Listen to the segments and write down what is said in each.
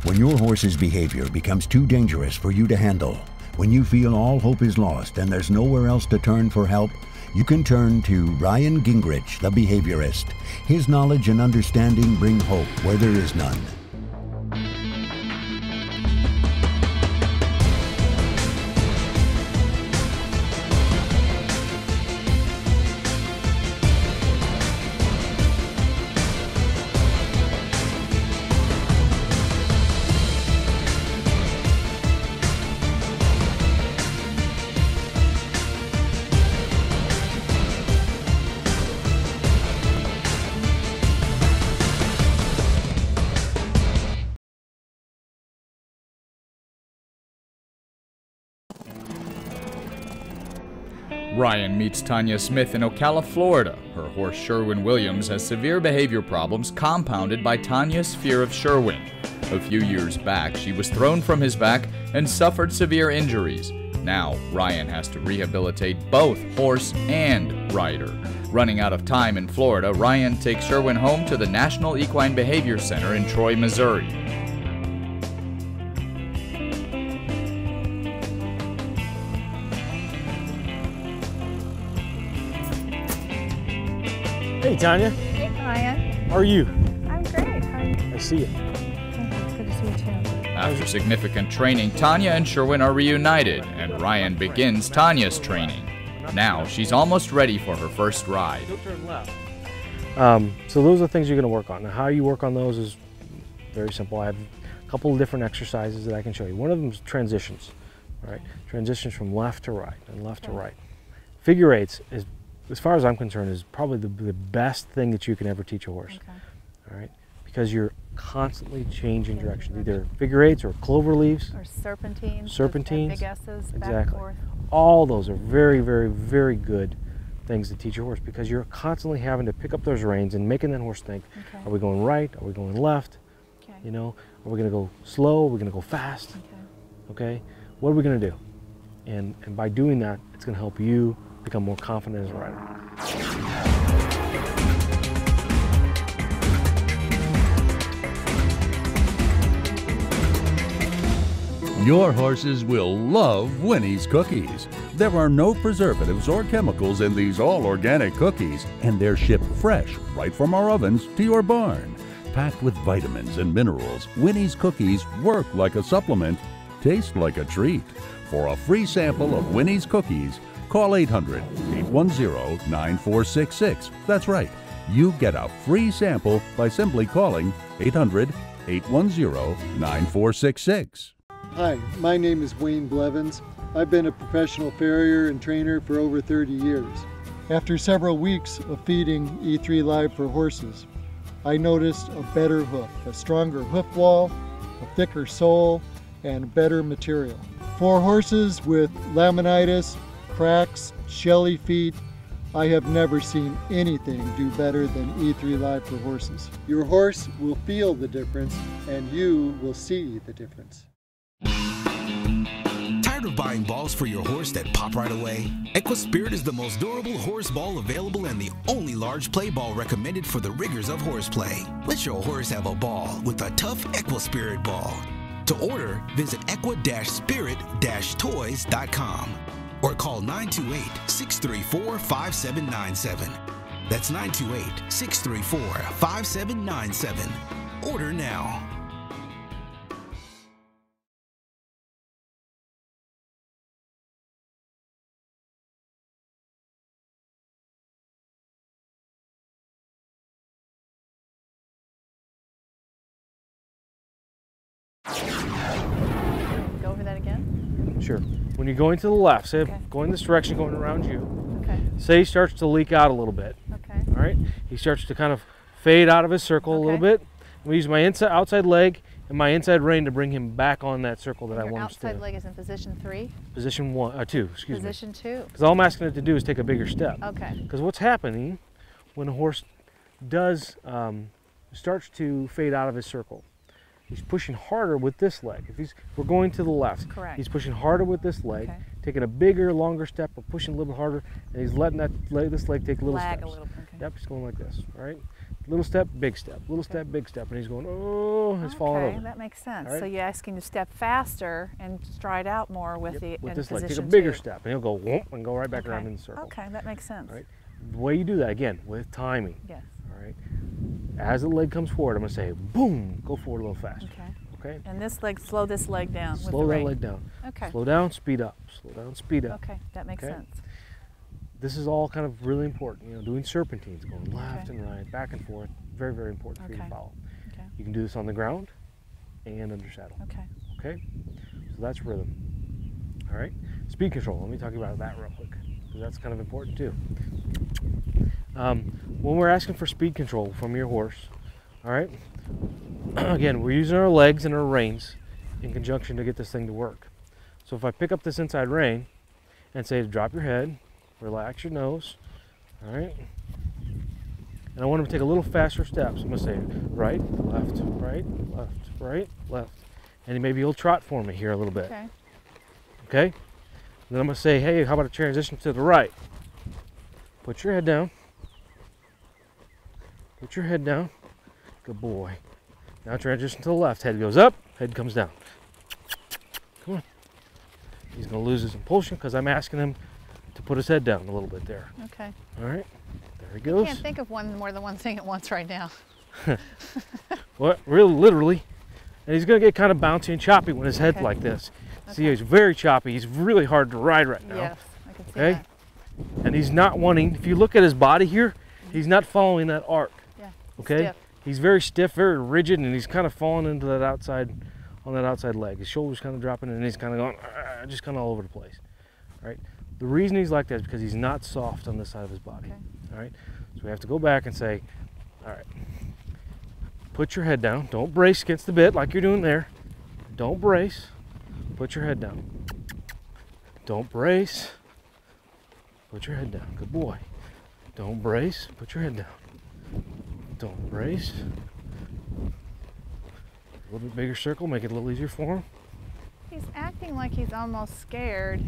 When your horse's behavior becomes too dangerous for you to handle, when you feel all hope is lost and there's nowhere else to turn for help, you can turn to Ryan Gingerich, the behaviorist. His knowledge and understanding bring hope where there is none. Ryan meets Tonya Smith in Ocala, Florida. Her horse Sherwin Williams has severe behavior problems compounded by Tonya's fear of Sherwin. A few years back, she was thrown from his back and suffered severe injuries. Now, Ryan has to rehabilitate both horse and rider. Running out of time in Florida, Ryan takes Sherwin home to the National Equine Behavior Center in Troy, Missouri. Hey, Tonya. Hey, Ryan. How are you? I'm great. How are you? I see you. It's good to see you too. After significant training, Tonya and Sherwin are reunited, and Ryan begins Tonya's training. Now, she's almost ready for her first ride. Don't turn left. So those are the things you're going to work on. Now, how you work on those is very simple. I have a couple of different exercises that I can show you. One of them is transitions, right? Transitions from left to right and left to right. Figure eights is, as far as I'm concerned, is probably the best thing that you can ever teach a horse. All right, because you're constantly changing direction, either figure eights or clover leaves or serpentines. Serpentines, big S's, exactly. back and forth. All those are very, very, very good things to teach your horse, because you're constantly having to pick up those reins and making that horse think: Are we going right? Are we going left? You know, are we going to go slow? Are we going to go fast? Okay, what are we going to do? And by doing that, it's going to help you become more confident as a rider. Your horses will love Winnie's cookies. There are no preservatives or chemicals in these all-organic cookies, and they're shipped fresh right from our ovens to your barn. Packed with vitamins and minerals, Winnie's cookies work like a supplement, taste like a treat. For a free sample of Winnie's cookies, call 800-810-9466. That's right. You get a free sample by simply calling 800-810-9466. Hi, my name is Wayne Blevins. I've been a professional farrier and trainer for over 30 years. After several weeks of feeding E3 Live for horses, I noticed a better hoof, a stronger hoof wall, a thicker sole, and better material. For horses with laminitis, cracks, shelly feet, I have never seen anything do better than E3 Live for horses. Your horse will feel the difference, and you will see the difference. Tired of buying balls for your horse that pop right away? EquiSpirit is the most durable horse ball available and the only large play ball recommended for the rigors of horseplay. Let your horse have a ball with a tough EquiSpirit ball. To order, visit equa-spirit-toys.com or call 928-634-5797. That's 928-634-5797. Order now. Go over that again? Sure. When you're going to the left, say going this direction, going around you, Okay. say he starts to leak out a little bit. Okay. All right? He starts to kind of fade out of his circle a little bit. I'm going to use my outside leg and my inside rein to bring him back on that circle that I want him to stay. Outside leg is in position 3? Position 2, excuse me. Position 2. Because all I'm asking it to do is take a bigger step. Okay. Because what's happening when a horse does starts to fade out of his circle, he's pushing harder with this leg. If we're going to the left, Correct. He's pushing harder with this leg, Okay. taking a bigger, longer step, or pushing a little bit harder, and he's letting this leg take little Lag steps. a little bit. Okay. Yep, he's going like this, all right? Little step, big step, little step, big step, and he's going, oh, he's falling over. Okay, that makes sense. All right. So you're asking to step faster and stride out more with the with in this leg. Take a position bigger 2. step, and he'll go whoop and go right back Okay. around in the circle. Okay, that makes sense. All right. The way you do that, again, with timing. Yes. All right. As the leg comes forward, I'm going to say, boom, go forward a little faster. Okay. Okay. And this leg, slow this leg down with the Slow that rein. leg down. Okay. Slow down, speed up. Slow down, speed up. Okay, that makes Okay. sense. This is all kind of really important. You know, doing serpentines, going left Okay. and right, back and forth. Very, very important for you to Okay. follow. Okay. You can do this on the ground and under saddle. Okay. Okay. So that's rhythm. All right. Speed control. Let me talk about that real quick, because that's kind of important too. When we're asking for speed control from your horse, all right. Again, we're using our legs and our reins in conjunction to get this thing to work. So if I pick up this inside rein and say to drop your head, relax your nose, all right, and I want him to take a little faster steps. I'm going to say right, left, right, left, right, left, and maybe he'll trot for me here a little bit. Okay. Okay? And then I'm going to say, hey, how about a transition to the right? Put your head down. Put your head down. Good boy. Now transition to the left. Head goes up, head comes down. Come on. He's going to lose his impulsion because I'm asking him to put his head down a little bit there. Okay. All right. There he I goes. can't think of more than one thing at once right now. Well, really, literally. And he's going to get kind of bouncy and choppy when his head's Okay. like this. See, Okay. he's very choppy. He's really hard to ride right now. Yes, I can see Okay? that. And he's not wanting, if you look at his body here, he's not following that arc. Yeah. Okay? Stiff. He's very stiff, very rigid, and he's kind of falling into that outside, on that outside leg. His shoulder's kind of dropping, and he's kind of going, just kind of all over the place. All right? The reason he's like that is because he's not soft on this side of his body. Okay. All right? So we have to go back and say, all right, put your head down. Don't brace against the bit like you're doing there. Don't brace. Put your head down. Don't brace. Put your head down. Good boy. Don't brace. Put your head down. Don't brace. A little bit bigger circle, make it a little easier for him. He's acting like he's almost scared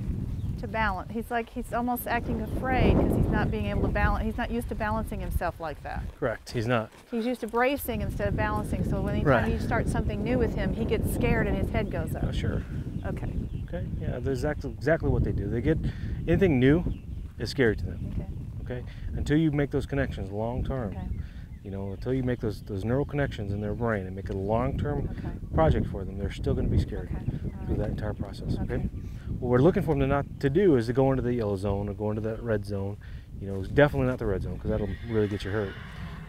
to balance. He's almost acting afraid because he's not being able to balance. He's not used to balancing himself like that. Correct, he's not. He's used to bracing instead of balancing. So anytime Right. you start something new with him, he gets scared and his head goes up. Oh, sure. Okay. Okay, yeah, that's exactly what they do. They get, anything new is scary to them. Okay. Okay, until you make those connections long term. Okay. You know, until you make those neural connections in their brain and make it a long-term Okay. project for them, they're still going to be scared Okay. All through right. that entire process. Okay. Okay. What we're looking for them to not to do is to go into the yellow zone or go into that red zone. You know, definitely not the red zone because that'll really get you hurt.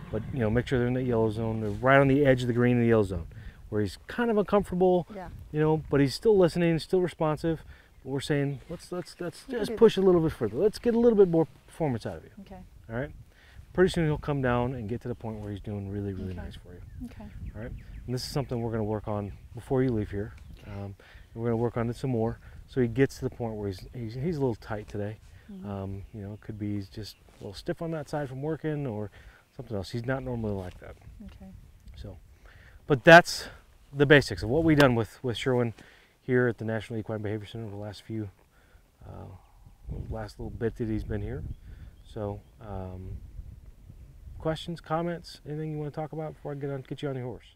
But you know, make sure they're in the yellow zone. They're right on the edge of the green and the yellow zone, where he's kind of uncomfortable. Yeah. You know, but he's still listening, still responsive. But we're saying let's You just do push a little bit further. Let's get a little bit more performance out of you. Okay. All right. Pretty soon he'll come down and get to the point where he's doing really, really Okay. nice for you. Okay. All right. And this is something we're going to work on before you leave here. And we're going to work on it some more so he gets to the point where he's a little tight today. Mm-hmm. You know, it could be he's just a little stiff on that side from working or something else. He's not normally like that. Okay. So, but that's the basics of what we've done with Sherwin here at the National Equine Behavior Center over the last little bit that he's been here. So, questions, comments, anything you want to talk about before I get you on your horse?